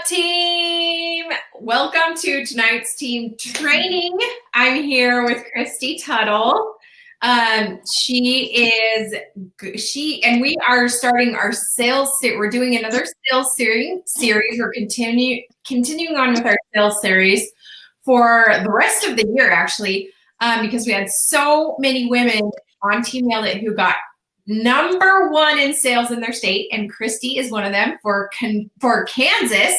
up, team? Welcome to tonight's team training. I'm here with Christy Tuttle. We are starting our sales. We're doing another sales series. We're continuing on with our sales series for the rest of the year, actually, because we had so many women on Team Nailed It who got #1 in sales in their state, and Christy is one of them for Kansas.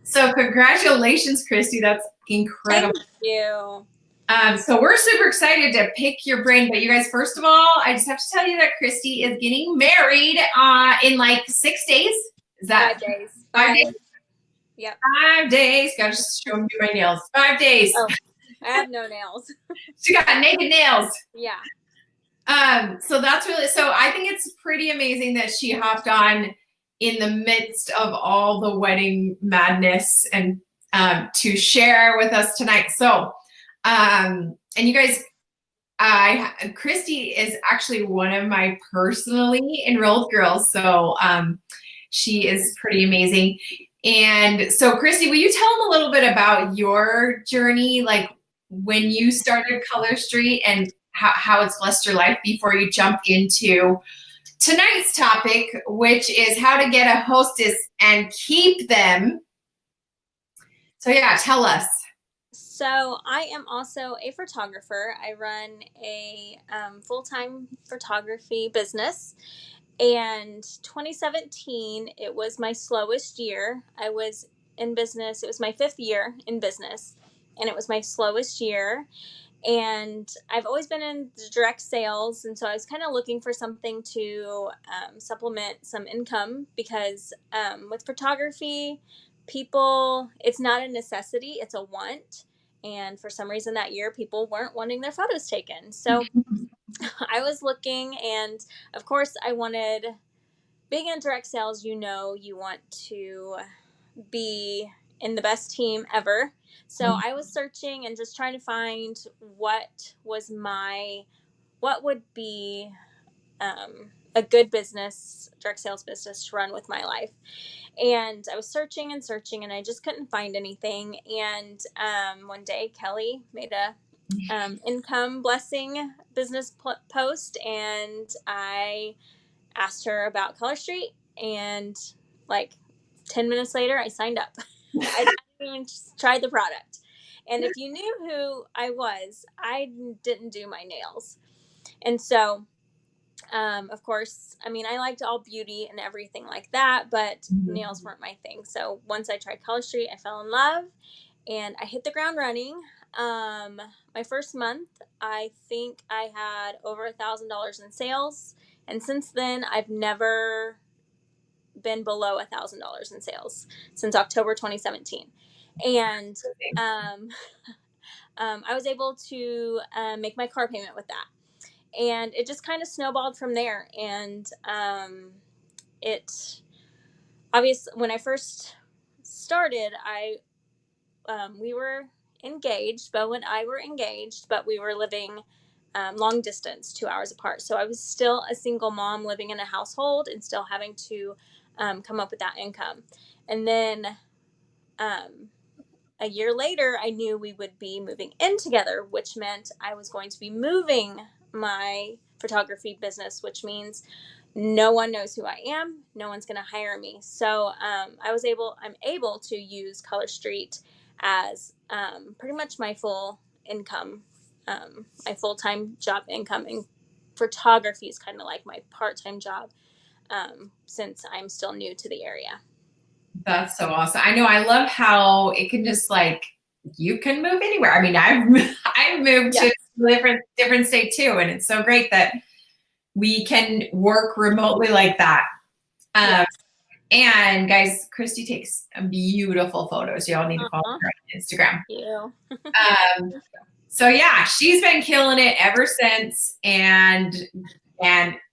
So congratulations, Christy. That's incredible. Thank you. So we're super excited to pick your brain. But you guys, first of all, I just have to tell you that Christy is getting married in like 6 days. Is that 5 days? 5 days? Yep. 5 days. Gotta just show me my nails. 5 days. Oh, I have no nails. She got naked nails. Yeah. So that's really, so I think it's pretty amazing that she hopped on in the midst of all the wedding madness and to share with us tonight. So, and you guys, Christy is actually one of my personally enrolled girls. So she is pretty amazing. And so Christy, will you tell them a little bit about your journey, like when you started Color Street and how it's blessed your life before you jump into tonight's topic, which is how to get a hostess and keep them. So yeah, tell us. So I am also a photographer. I run a full-time photography business. And 2017, it was my slowest year. I was in business. It was my 5th year in business, and it was my slowest year. And I've always been in direct sales, and so I was kind of looking for something to supplement some income because with photography, people, it's not a necessity, it's a want. And for some reason that year, people weren't wanting their photos taken. So I was looking, and of course I wanted, being in direct sales, you want to be in the best team ever. So I was searching and just trying to find what would be a good business, direct sales business to run with my life. And I was searching and searching, and I just couldn't find anything. And one day Kelly made a income blessing business post, and I asked her about Color Street, and like 10 minutes later I signed up. I didn't even try the product. And if you knew who I was, I didn't do my nails. And so of course, I mean, I liked all beauty and everything like that, but nails weren't my thing. So once I tried Color Street, I fell in love, and I hit the ground running. My first month, I think I had over $1,000 in sales. And since then, I've never been below $1,000 in sales since October 2017. And I was able to make my car payment with that. And it just kind of snowballed from there. And it, obviously, when I first started, we were engaged. Bo and I were engaged, but we were living long distance, 2 hours apart. So I was still a single mom living in a household and still having to come up with that income. And then a year later, I knew we would be moving in together, which meant I was going to be moving my photography business, which means no one knows who I am. No one's going to hire me. So I'm able to use Color Street as pretty much my full income, my full-time job income. And photography is kind of like my part-time job since I'm still new to the area. That's so awesome. I know. I love how it can just like, you can move anywhere. I mean, I've moved to a different state too, and it's so great that we can work remotely like that. And guys, Christy takes beautiful photos. Y'all need to follow her on Instagram. Thank you. So yeah, she's been killing it ever since, and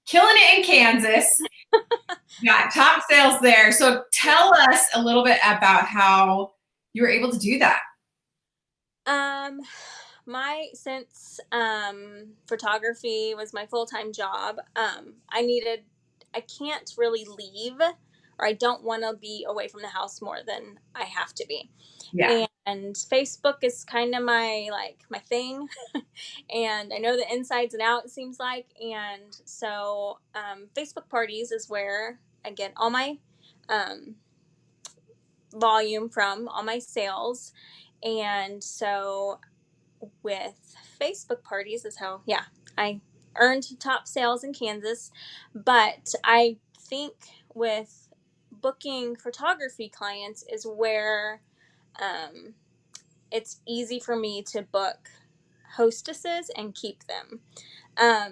killing it in Kansas. Got top sales there. So tell us a little bit about how you were able to do that. Since photography was my full-time job, I can't really leave or I don't want to be away from the house more than I have to be. Yeah. And Facebook is kind of my thing. And I know the insides and out, it seems like. And so Facebook parties is where I get all my volume from, all my sales. And so with Facebook parties is how, yeah, I earned top sales in Kansas. But I think with booking photography clients is where um, it's easy for me to book hostesses and keep them.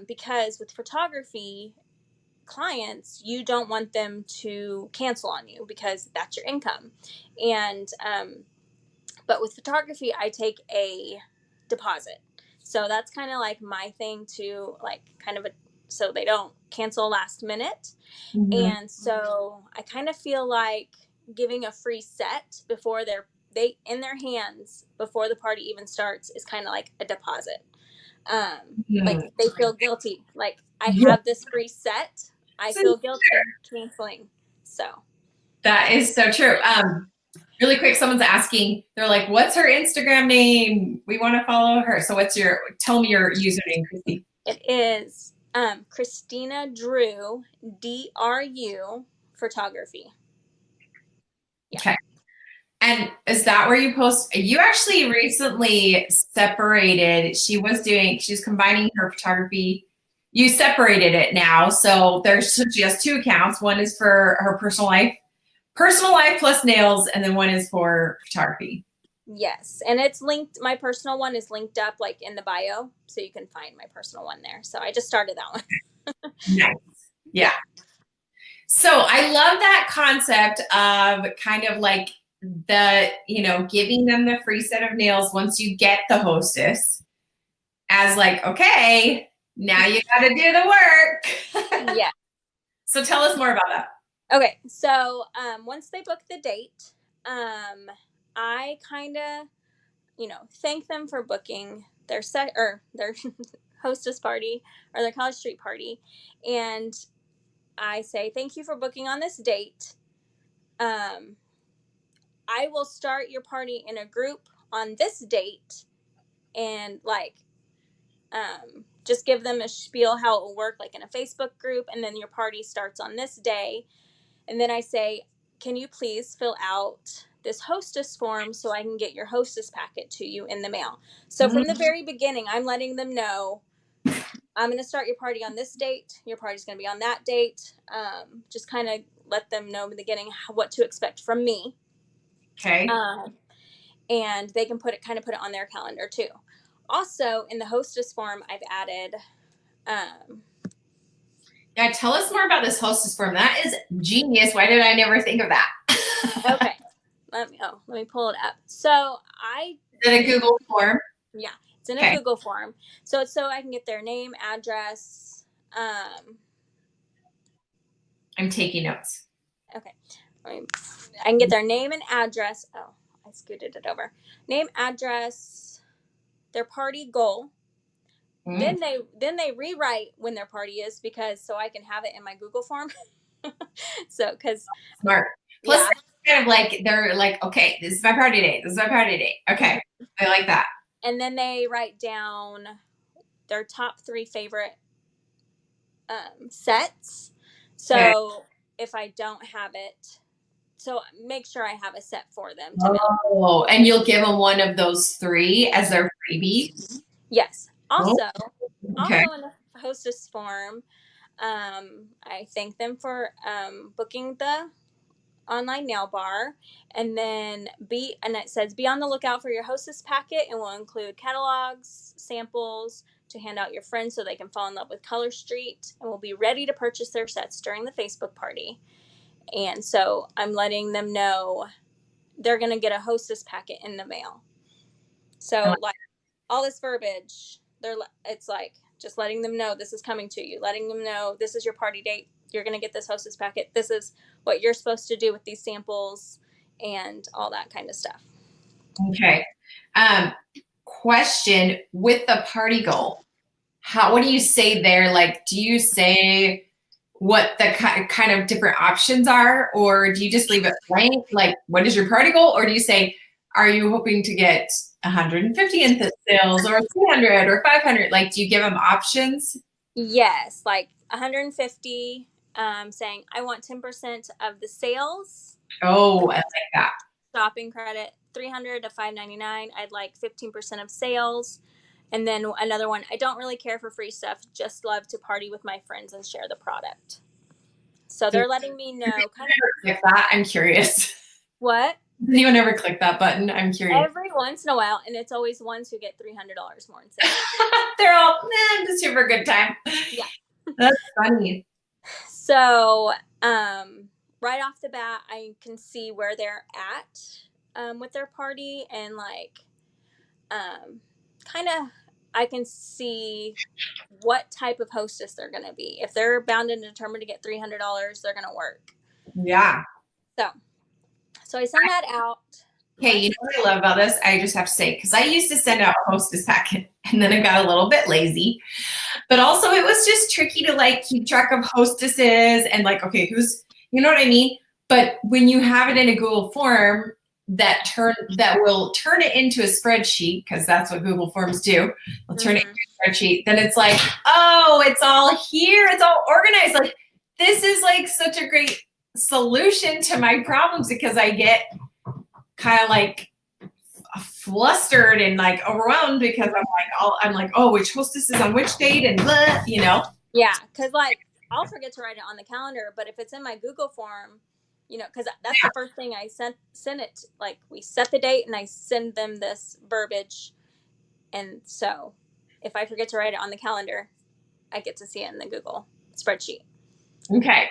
Because with photography clients, you don't want them to cancel on you because that's your income. And but with photography, I take a deposit. So that's kind of like my thing to like kind of so they don't cancel last minute. Mm-hmm. And so I kind of feel like giving a free set before they in their hands before the party even starts is kind of like a deposit. Like they feel guilty. Like I have this free set. I feel guilty canceling. So That is so true. Really quick, someone's asking, they're like, what's her Instagram name? We want to follow her. So tell me your username, Christy. it is Christina Drew, DRU photography. Yeah. Okay. And is that where you post? You actually recently separated. She's combining her photography. You separated it now. So she has two accounts. One is for her personal life plus nails, and then one is for photography. Yes. And it's linked. My personal one is linked up like in the bio. So you can find my personal one there. So I just started that one. Nice. Yeah. So I love that concept of kind of like giving them the free set of nails once you get the hostess as like, okay, now you got to do the work. Yeah. So tell us more about that. Okay. So once they book the date, I kind of, thank them for booking their their hostess party or their college street party. And I say, thank you for booking on this date. I will start your party in a group on this date and just give them a spiel how it will work, like in a Facebook group. And then your party starts on this day. And then I say, can you please fill out this hostess form so I can get your hostess packet to you in the mail? So from the very beginning, I'm letting them know I'm going to start your party on this date. Your party's going to be on that date. Just kind of let them know in the beginning what to expect from me. Okay. And they can put it on their calendar too. Also, in the hostess form, I've added. Yeah, tell us more about this hostess form. That is genius. Why did I never think of that? Okay, let me pull it up. So Is it a Google form? Yeah, it's in a Google form. So it's so I can get their name, address. I'm taking notes. Okay, I can get their name and address. Oh, I scooted it over. Name, address, their party goal. Then they rewrite when their party is so I can have it in my Google form. So because smart. Plus, kind of like they're like, okay, this is my party date. This is my party date. Okay, I like that. And then they write down their top 3 favorite sets. So if I don't have it, so make sure I have a set for them. And you'll give them one of those 3 as their freebie? Yes. Also in the hostess form, I thank them for booking the online nail bar, and then it says be on the lookout for your hostess packet, and will include catalogs, samples to hand out your friends so they can fall in love with Color Street, and will be ready to purchase their sets during the Facebook party. And so I'm letting them know they're going to get a hostess packet in the mail. So like all this verbiage, it's like just letting them know this is coming to you, letting them know this is your party date. You're going to get this hostess packet. This is what you're supposed to do with these samples and all that kind of stuff. Okay. Question with the party goal. What do you say there? Like, do you say what the kind of different options are, or do you just leave it blank? Like, what is your party goal? Or do you say, are you hoping to get 150 in sales or 300 or 500? Like, do you give them options? Yes, like 150, saying I want 10% of the sales. Oh, I like that. Shopping credit, 300 to 599. I'd like 15% of sales. And then another one, I don't really care for free stuff, just love to party with my friends and share the product. So they're letting me know kind of Click that. I'm curious. what? Does anyone ever click that button? I'm curious. Every once in a while, and it's always ones who get $300 more in sales. They're all, I'm just here for a good time. Yeah. That's funny. So, right off the bat, I can see where they're at with their party, and like, kind of, I can see what type of hostess they're going to be. If they're bound and determined to get $300, they're going to work. Yeah. So I send that out. Okay, you know what I love about this? I just have to say, because I used to send out a hostess packet and then I got a little bit lazy. But also it was just tricky to like keep track of hostesses and like, okay, who's, you know what I mean? But when you have it in a Google form that will turn it into a spreadsheet, because that's what Google Forms do, they'll turn it into a spreadsheet, then it's like, oh, it's all here, it's all organized. Like, this is like such a great solution to my problems, because I get kind of like flustered and like overwhelmed because I'm like, oh, which hostess is on which date and blah, you know? Yeah, because like I'll forget to write it on the calendar, but if it's in my Google form, you know, because that's the first thing I send it. Like, we set the date and I send them this verbiage, and so if I forget to write it on the calendar, I get to see it in the Google spreadsheet. Okay.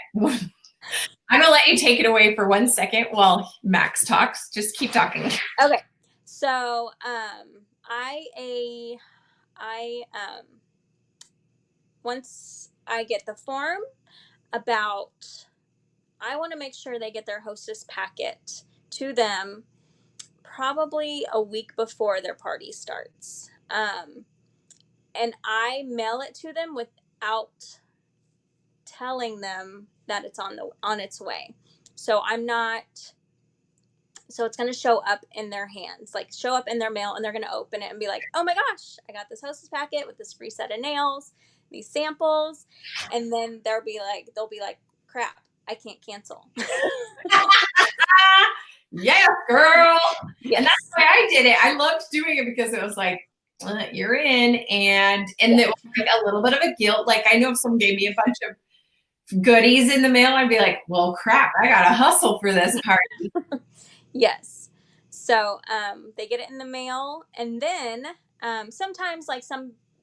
I'm gonna let you take it away for 1 second while Max talks. Just keep talking. Okay. So, once I get the form, I want to make sure they get their hostess packet to them probably a week before their party starts. And I mail it to them without telling them that it's on its way. So it's going to show up in their hands, like show up in their mail, and they're going to open it and be like, oh my gosh, I got this hostess packet with this free set of nails, these samples. And then they'll be like, crap, I can't cancel. Yeah, girl. Yes. And that's why I did it. I loved doing it because it was like, you're in, and it was like a little bit of a guilt. Like, I know if someone gave me a bunch of goodies in the mail, I'd be like, well, crap, I gotta hustle for this party. Yes. So they get it in the mail, and then sometimes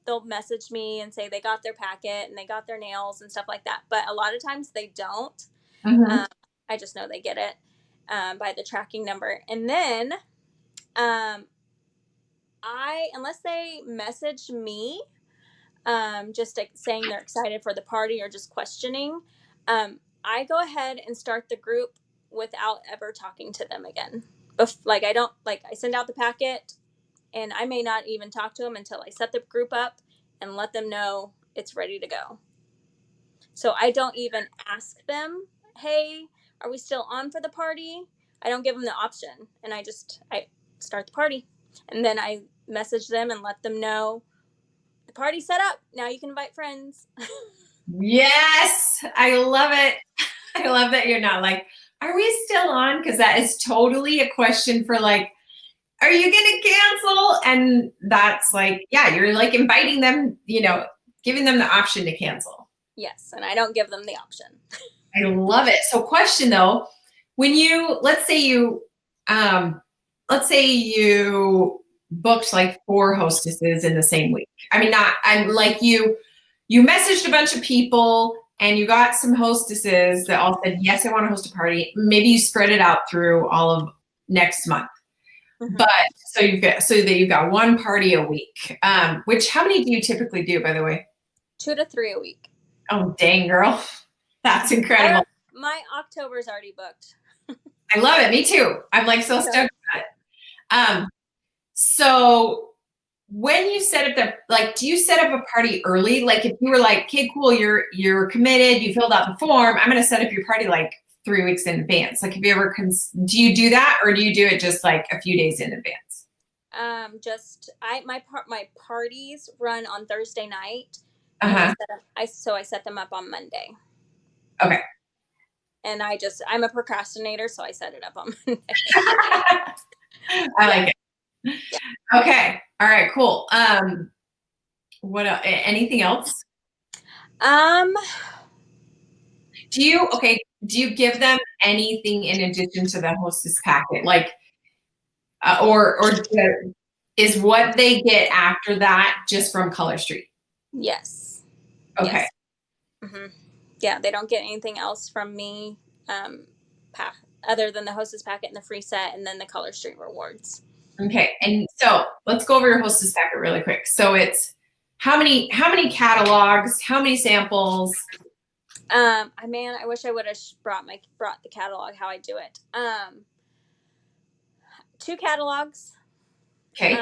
they'll message me and say they got their packet and they got their nails and stuff like that. But a lot of times they don't. Mm-hmm. I just know they get it by the tracking number. And then unless they message me, just like saying they're excited for the party or just questioning, I go ahead and start the group without ever talking to them again. I send out the packet, and I may not even talk to them until I set the group up and let them know it's ready to go. So I don't even ask them, hey, are we still on for the party? I don't give them the option, and I start the party, and then I message them and let them know the party's set up. Now you can invite friends. Yes, I love it. I love that you're not like, are we still on? Because that is totally a question for like, are you going to cancel? And that's like, yeah, you're like inviting them, you know, giving them the option to cancel. Yes, and I don't give them the option. I love it. So question though, when let's say you booked like 4 hostesses in the same week. I mean, I'm like you messaged a bunch of people and you got some hostesses that all said, yes, I want to host a party. Maybe you spread it out through all of next month. Mm-hmm. But so that you've got 1 party a week. Which, how many do you typically do, by the way? 2 to 3 a week. Oh, dang, girl. That's incredible. My October's already booked. I love it. Me too. I'm like so stoked about it. So when you set up do you set up a party early? Like if you were like, okay, cool, you're committed, you filled out the form, I'm going to set up your party like 3 weeks in advance. Like, have you ever, do you do that, or do you do it just like a few days in advance? My parties run on Thursday night, and Uh-huh. I set them up on Monday. Okay. And I'm a procrastinator, so I set it up on Monday. I like it. Yeah. Okay. All right, cool. What anything else? Do you give them anything in addition to the Hostess packet? Like, is what they get after that just from Color Street? Yes. Okay. Yes. Mm-hmm. Yeah, they don't get anything else from me, other than the Hostess packet and the free set, and then the Color Street rewards. Okay, and so let's go over your Hostess packet really quick. So it's how many catalogs, how many samples? I wish I would have brought the catalog. How I do it. 2 catalogs. Okay.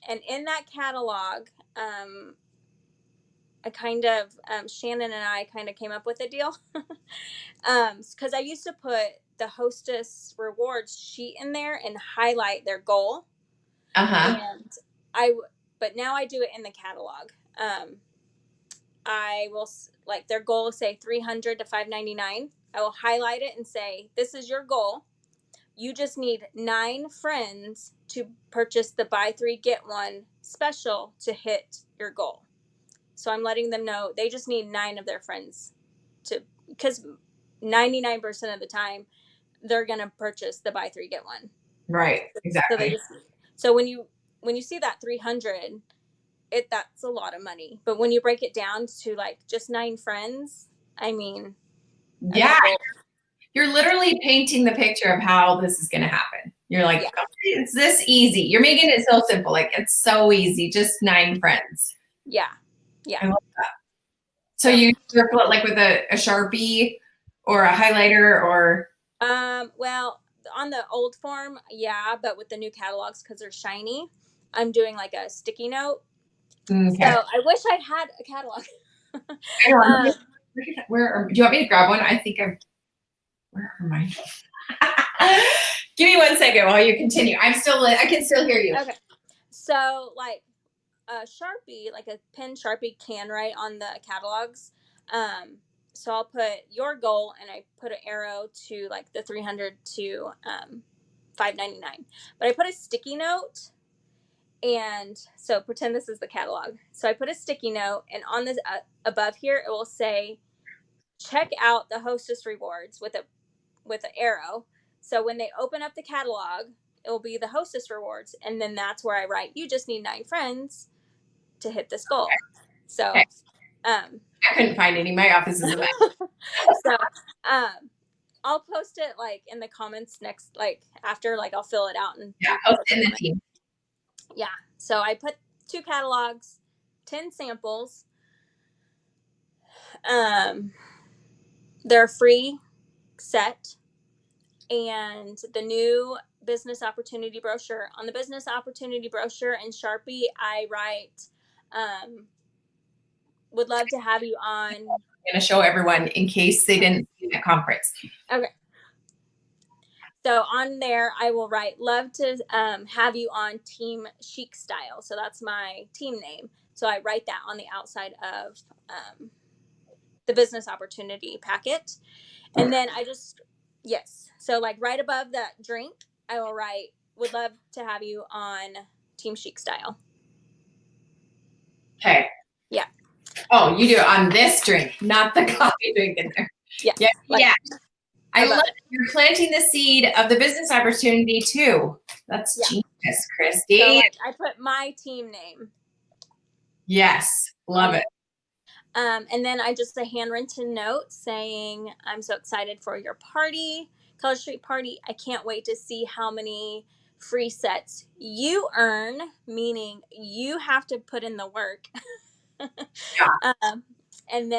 And in that catalog, I kind of Shannon and I kind of came up with a deal, because I used to put the Hostess rewards sheet in there and highlight their goal. And but now I do it in the catalog. I will, like, their goal, say 300 to 599. I will highlight it and say, this is your goal. You just need 9 friends to purchase the buy 3 get 1 special to hit your goal. So I'm letting them know they just need 9 of their friends because 99% of the time they're going to purchase the buy 3 get 1. Right. Exactly. So when you see that 300, that's a lot of money. But when you break it down to like just 9 friends, I mean, yeah, you're literally painting the picture of how this is going to happen. You're like, yeah. Oh, it's this easy. You're making it so simple. Like, it's so easy. Just 9 friends. Yeah. Yeah. I love that. So you circle it like with a Sharpie or a highlighter or? Well, on the old form, yeah, but with the new catalogs, because they're shiny, I'm doing like a sticky note. Okay. So I wish I had a catalog. Where do you want me to grab one? I think where are mine? Give me 1 second while you continue. I can still hear you. Okay. So like a Sharpie, like a pen Sharpie can write on the catalogs. So I'll put your goal and I put an arrow to like the 300 to 599. But I put a sticky note, and so pretend this is the catalog. So I put a sticky note, and on this above here it will say check out the Hostess rewards with an arrow. So when they open up the catalog, it will be the Hostess rewards, and then that's where I write you just need 9 friends to hit this goal. Okay. So okay. I couldn't find any. My office is a mess. So I'll post it like in the comments next, like after, like I'll fill it out and post in the team. Yeah. So I put 2 catalogs, 10 samples. They're a free set, and the new business opportunity brochure. On the business opportunity brochure in Sharpie, I write, would love to have you on. I'm going to show everyone in case they didn't see the conference. Okay. So on there, I will write, love to have you on Team Chic Style. So that's my team name. So I write that on the outside of the business opportunity packet. And then yes. So like right above that drink, I will write, would love to have you on Team Chic Style. Okay. Yeah. Oh, you do it on this drink, not the coffee drink in there. Yeah. Yeah. Yeah. I love it. You're planting the seed of the business opportunity too. That's genius, Christy. So like, I put my team name. Yes. Love it. And then I just a handwritten note saying, I'm so excited for your party, Color Street party. I can't wait to see how many free sets you earn, meaning you have to put in the work. And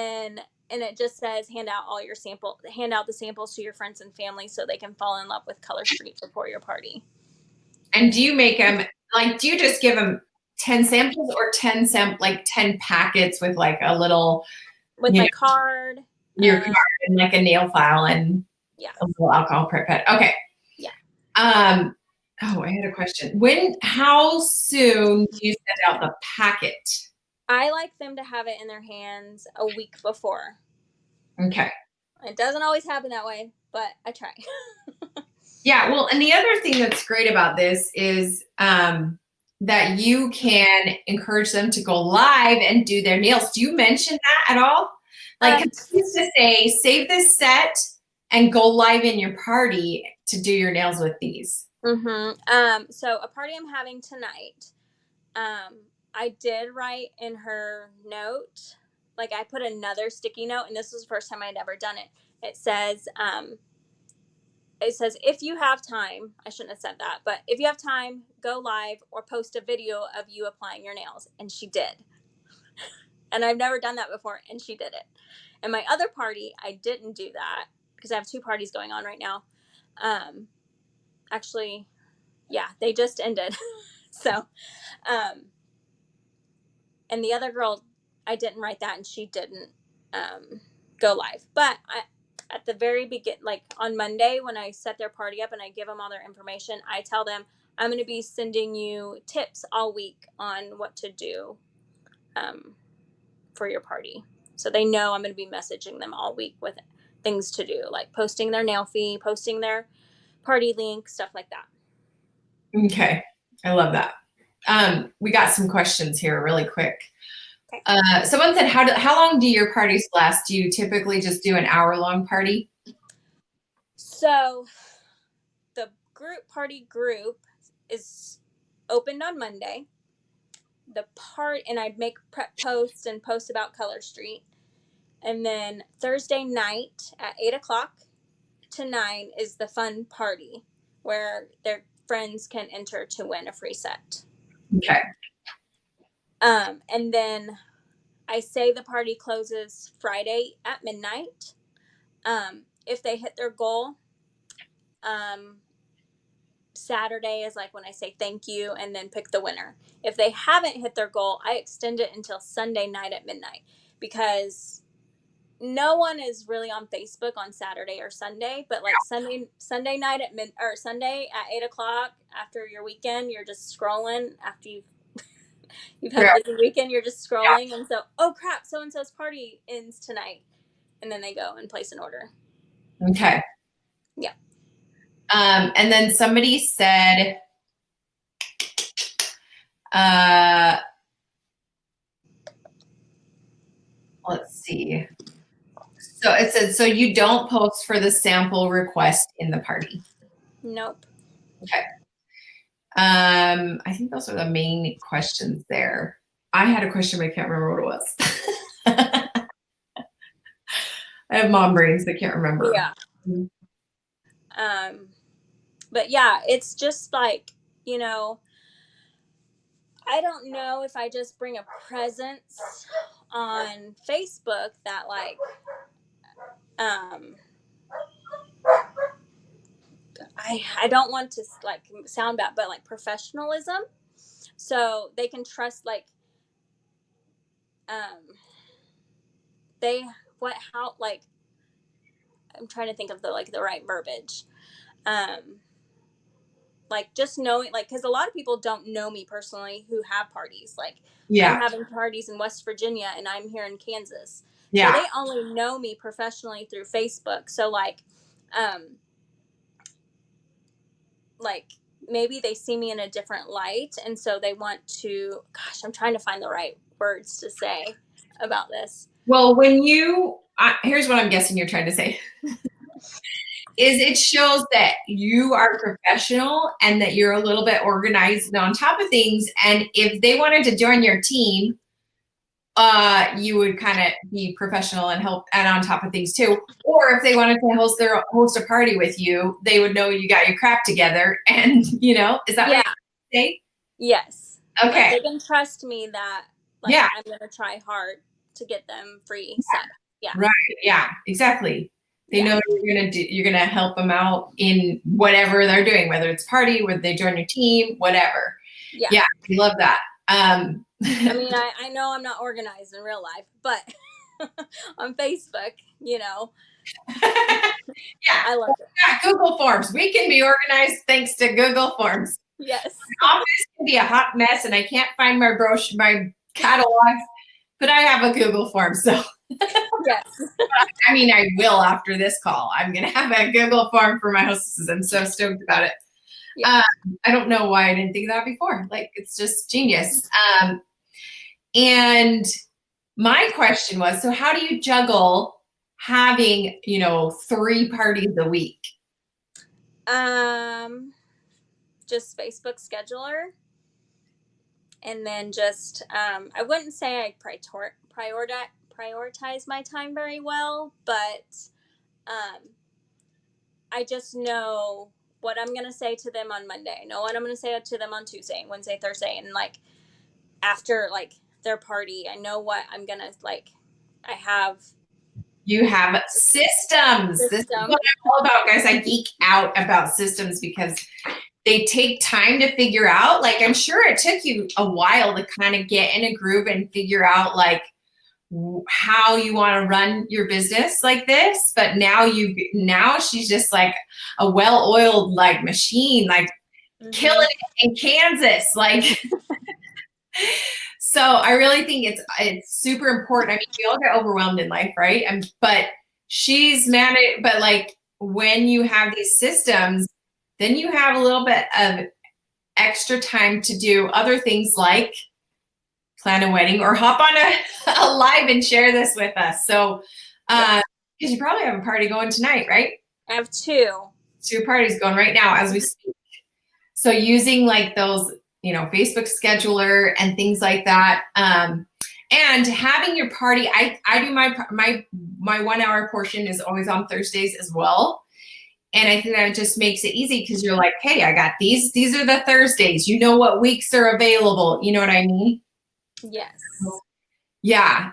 it just says, hand out the samples to your friends and family so they can fall in love with Color Street before your party. And do you make them, like, do you just give them 10 samples or 10 packets with like a little, with my card, your card and like a nail file and a little alcohol pipette. Okay. Yeah. Oh, I had a question. How soon do you send out the packet? I like them to have it in their hands a week before. Okay. It doesn't always happen that way, but I try. Yeah. Well, and the other thing that's great about this is that you can encourage them to go live and do their nails. Do you mention that at all? Like, I used to say, save this set and go live in your party to do your nails with these. So a party I'm having tonight, I did write in her note, like I put another sticky note, and this was the first time I'd ever done it. It says, if you have time, I shouldn't have said that, but if you have time, go live or post a video of you applying your nails. And she did. And I've never done that before, and she did it. And my other party, I didn't do that because I have 2 parties going on right now. Actually, yeah, they just ended. So, and the other girl, I didn't write that, and she didn't go live. But at the very beginning, like on Monday when I set their party up and I give them all their information, I tell them I'm going to be sending you tips all week on what to do for your party. So they know I'm going to be messaging them all week with things to do, like posting their nail fee, posting their party link, stuff like that. Okay. I love that. We got some questions here really quick. Okay. Someone said, how long do your parties last? Do you typically just do an hour-long party? So the party group is opened on Monday. And I'd make prep posts and post about Color Street. And then Thursday night at 8:00 to 9 is the fun party where their friends can enter to win a free set. Okay. And then I say the party closes Friday at midnight. If they hit their goal, Saturday is like when I say thank you and then pick the winner. If they haven't hit their goal, I extend it until Sunday night at midnight, because no one is really on Facebook on Saturday or Sunday, but like Sunday night at Sunday at 8:00 after your weekend, you're just scrolling after you've had a busy weekend, you're just scrolling. And so, oh crap, so-and-so's party ends tonight. And then they go and place an order. Okay. Yeah. And then somebody said, let's see. So it said, so you don't post for the sample request in the party? Nope. Okay. I think those are the main questions there. I had a question, but I can't remember what it was. I have mom brains that can't remember. Yeah. But yeah, it's just like, I don't know if I just bring a presence on Facebook that like, I don't want to like sound bad, but like professionalism. So they can trust like, I'm trying to think of the right verbiage. Like just knowing, like, because a lot of people don't know me personally who have parties. Like, I'm having parties in West Virginia and I'm here in Kansas. Yeah. So they only know me professionally through Facebook. So like maybe they see me in a different light. And so they want to, gosh, I'm trying to find the right words to say about this. Well, here's what I'm guessing you're trying to say. Is it shows that you are professional and that you're a little bit organized and on top of things. And if they wanted to join your team, you would kind of be professional and help and on top of things too. Or if they wanted to host a party with you, they would know you got your crap together. And is that what you say? Yes. Okay. Like, they can trust me that I'm going to try hard to get them free stuff. Yeah. Right. Yeah, exactly. They know you're gonna help them out in whatever they're doing, whether it's party, whether they join your team, whatever. Yeah, I love that. I mean, I know I'm not organized in real life, but on Facebook, you know, Yeah, I love it. yeah, Google Forms. We can be organized thanks to Google Forms. Yes. My office can be a hot mess and I can't find my brochure, my catalogs, but I have a Google form. So, Yes. I mean, I will after this call. I'm going to have a Google form for my hostesses. I'm so stoked about it. Yeah. I don't know why I didn't think of that before. Like, it's just genius. And my question was, so how do you juggle having, 3 parties a week? Just Facebook scheduler. And then just, I wouldn't say I prioritize my time very well, but I just know what I'm going to say to them on Monday. I know what I'm going to say to them on Tuesday, Wednesday, Thursday. And like after like their party, I know what I'm going to like, I have. You have systems. This is what I'm all about, guys. I geek out about systems because they take time to figure out. Like, I'm sure it took you a while to kind of get in a groove and figure out like how you want to run your business like this. But now she's just like a well-oiled like machine, like killing it in Kansas. Like, so I really think it's super important. I mean, we all get overwhelmed in life, right? But she's managed, but like when you have these systems, then you have a little bit of extra time to do other things like plan a wedding or hop on a live and share this with us. So, because you probably have a party going tonight, right? I have 2 parties going right now as we speak. So using like those, Facebook scheduler and things like that. And having your party, I do my 1 hour portion is always on Thursdays as well. And I think that just makes it easy because you're like, hey, I got these are the Thursdays. You know what weeks are available. You know what I mean? Yes. Yeah.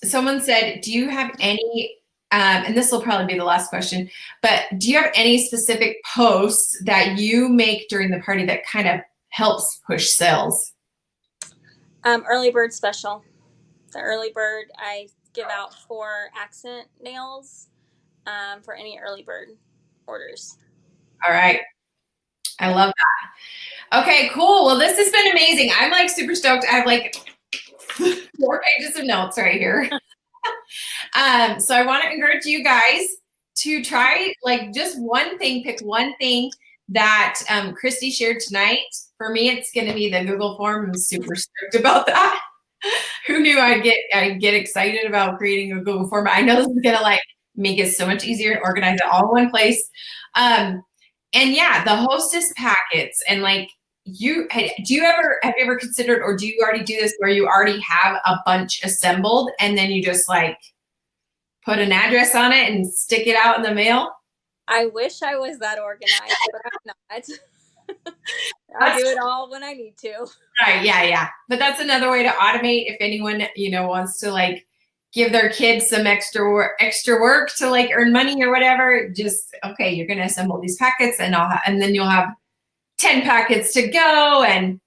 Someone said, do you have any, and this will probably be the last question, but do you have any specific posts that you make during the party that kind of helps push sales? Early bird special. The early bird, I give out 4 accent nails for any early bird orders. All right. I love that. Okay, cool. Well, this has been amazing. I'm like super stoked. I have like 4 pages of notes right here. So I want to encourage you guys to try like just one thing, pick one thing that Christy shared tonight. For me, it's going to be the Google form. I'm super stoked about that. Who knew I'd get excited about creating a Google form? But I know this is going to like make it so much easier and organize it all in one place. And yeah, the Hostess packets and like have you ever considered, or do you already do this where you already have a bunch assembled and then you just like put an address on it and stick it out in the mail? I wish I was that organized, but I'm not. I'll do it all when I need to. Right, yeah. But that's another way to automate if anyone, wants to like give their kids some extra work to like earn money or whatever. Just, okay, you're going to assemble these packets and then you'll have 10 packets to go. And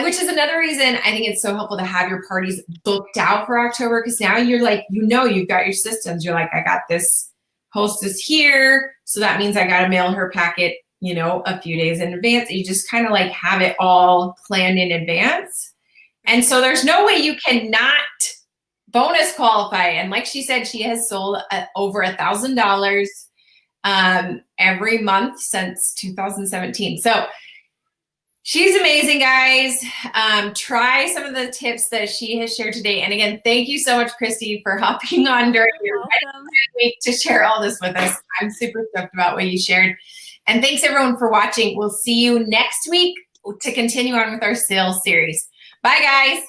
which is another reason I think it's so helpful to have your parties booked out for October. Cause now you're like, you've got your systems. You're like, I got this hostess here. So that means I got to mail her packet, a few days in advance. You just kind of like have it all planned in advance. And so there's no way you cannot bonus qualify. And like she said, she has sold over $1,000 every month since 2017. So she's amazing, guys. Try some of the tips that she has shared today. And again, thank you so much, Christy, for hopping on during your week to share all this with us. I'm super stoked about what you shared. And thanks everyone for watching. We'll see you next week to continue on with our sales series. Bye, guys.